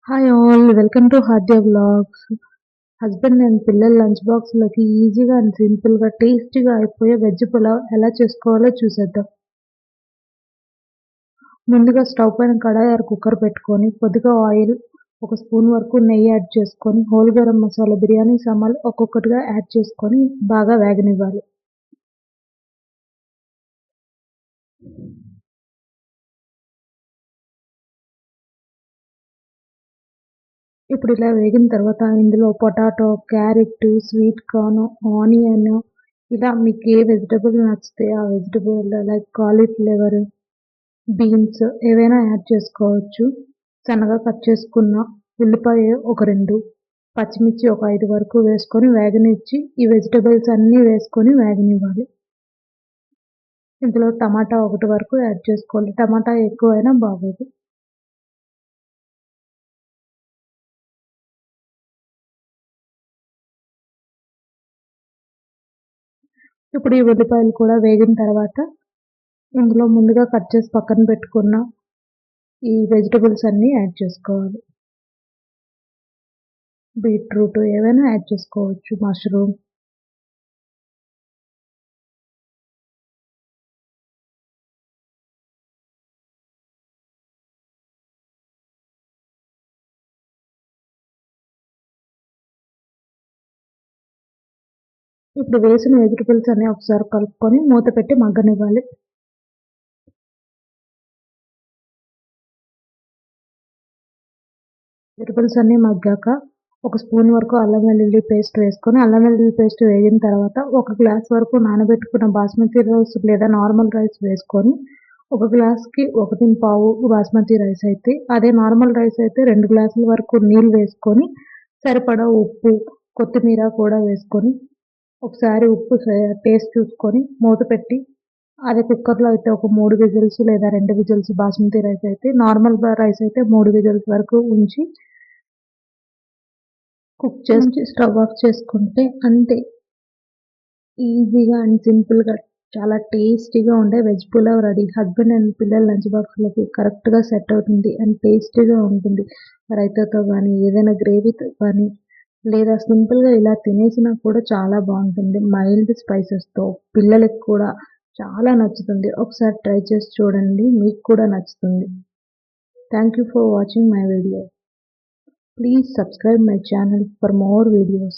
Hi all welcome to Hadya vlogs. Husband and పిల్లల lunch బాక్స్లోకి ఈజీగా అండ్ సింపుల్గా టేస్టీగా అయిపోయే వెజ్ పులావ్ ఎలా చేసుకోవాలో చూసేద్దాం. ముందుగా స్టవ్ పైన కడాయి ఆర్ కుక్కర్ పెట్టుకొని కొద్దిగా ఆయిల్, ఒక స్పూన్ వరకు నెయ్యి యాడ్ చేసుకొని హోల్ గరం మసాలా, బిర్యానీ సామాన్లు ఒక్కొక్కటిగా యాడ్ చేసుకొని బాగా వేగనివ్వాలి. ఇప్పుడు ఇలా వేగిన తర్వాత ఇందులో potato, carrot, sweet corn, onion, ఇలా మీకు ఏ వెజిటబుల్ నచ్చితే ఆ వెజిటబుల్ లైక్ కాలీఫ్లవర్, బీన్స్ ఏవైనా యాడ్ చేసుకోవచ్చు. సన్నగా కట్ చేసుకున్న ఉల్లిపాయ ఒక 2, పచ్చిమిర్చి ఒక 5 వరకు వేసుకొని వేగనిచ్చి ఈ వెజిటబుల్స్ అన్నీ వేసుకొని వేగనివ్వాలి. ఇందులో టమాటా 1 వరకు యాడ్ చేసుకోవాలి. టమాటా ఎక్కువైనా బాగోదు. ఇప్పుడు ఈ ఉల్లిపాయలు కూడా వేగిన తర్వాత ఇందులో ముందుగా కట్ చేసి పక్కన పెట్టుకున్న ఈ వెజిటబుల్స్ అన్నీ యాడ్ చేసుకోవాలి. బీట్రూట్ ఏవైనా యాడ్ చేసుకోవచ్చు. మష్రూమ్. ఇప్పుడు వేసిన వెజిటబుల్స్ అన్నీ ఒకసారి కలుపుకొని మూత పెట్టి మగ్గనివ్వాలి. వెజిటబుల్స్ అన్నీ మగ్గాక ఒక స్పూన్ వరకు అల్లం వెల్లుల్లి పేస్ట్ వేసుకొని అల్లం వెల్లుల్లి పేస్ట్ వేగిన తర్వాత 1 గ్లాస్ వరకు నానబెట్టుకున్న బాస్మతి రైస్ లేదా నార్మల్ రైస్ వేసుకొని, ఒక గ్లాస్‌కి 1:15 బాస్మతి రైస్ అయితే, అదే నార్మల్ రైస్ అయితే 2 గ్లాసుల వరకు నీళ్ళు వేసుకొని, సరిపడా ఉప్పు, కొత్తిమీర కూడా వేసుకొని, ఒకసారి ఉప్పు టేస్ట్ చూసుకొని మూత పెట్టి, అదే కుక్కర్‌లో అయితే ఒక 3 విజిల్స్ లేదా 2 విజిల్స్, బాస్మతి రైస్ అయితే, నార్మల్ రైస్ అయితే 3 విజిల్స్ వరకు ఉంచి కుక్ చేసి స్టవ్ ఆఫ్ చేసుకుంటే అంతే. ఈజీగా అండ్ సింపుల్‌గా చాలా టేస్టీగా ఉండే veg pulao ready. Husband and పిల్లల లంచ్ బాక్స్‌లోకి కరెక్ట్‌గా సెట్ అవుతుంది అండ్ టేస్టీగా ఉంటుంది. రైతాతో గానీ, ఏదైనా గ్రేవీతో కానీ, లేదా సింపుల్‌గా ఇలా తినేసినా కూడా చాలా బావుంటుంది. మైల్డ్ స్పైసెస్‌తో పిల్లలకి కూడా చాలా నచ్చుతుంది. ఒకసారి ట్రై చేసి చూడండి. మీకు కూడా నచ్చుతుంది. Thank you for watching my video. Please subscribe my channel for more videos.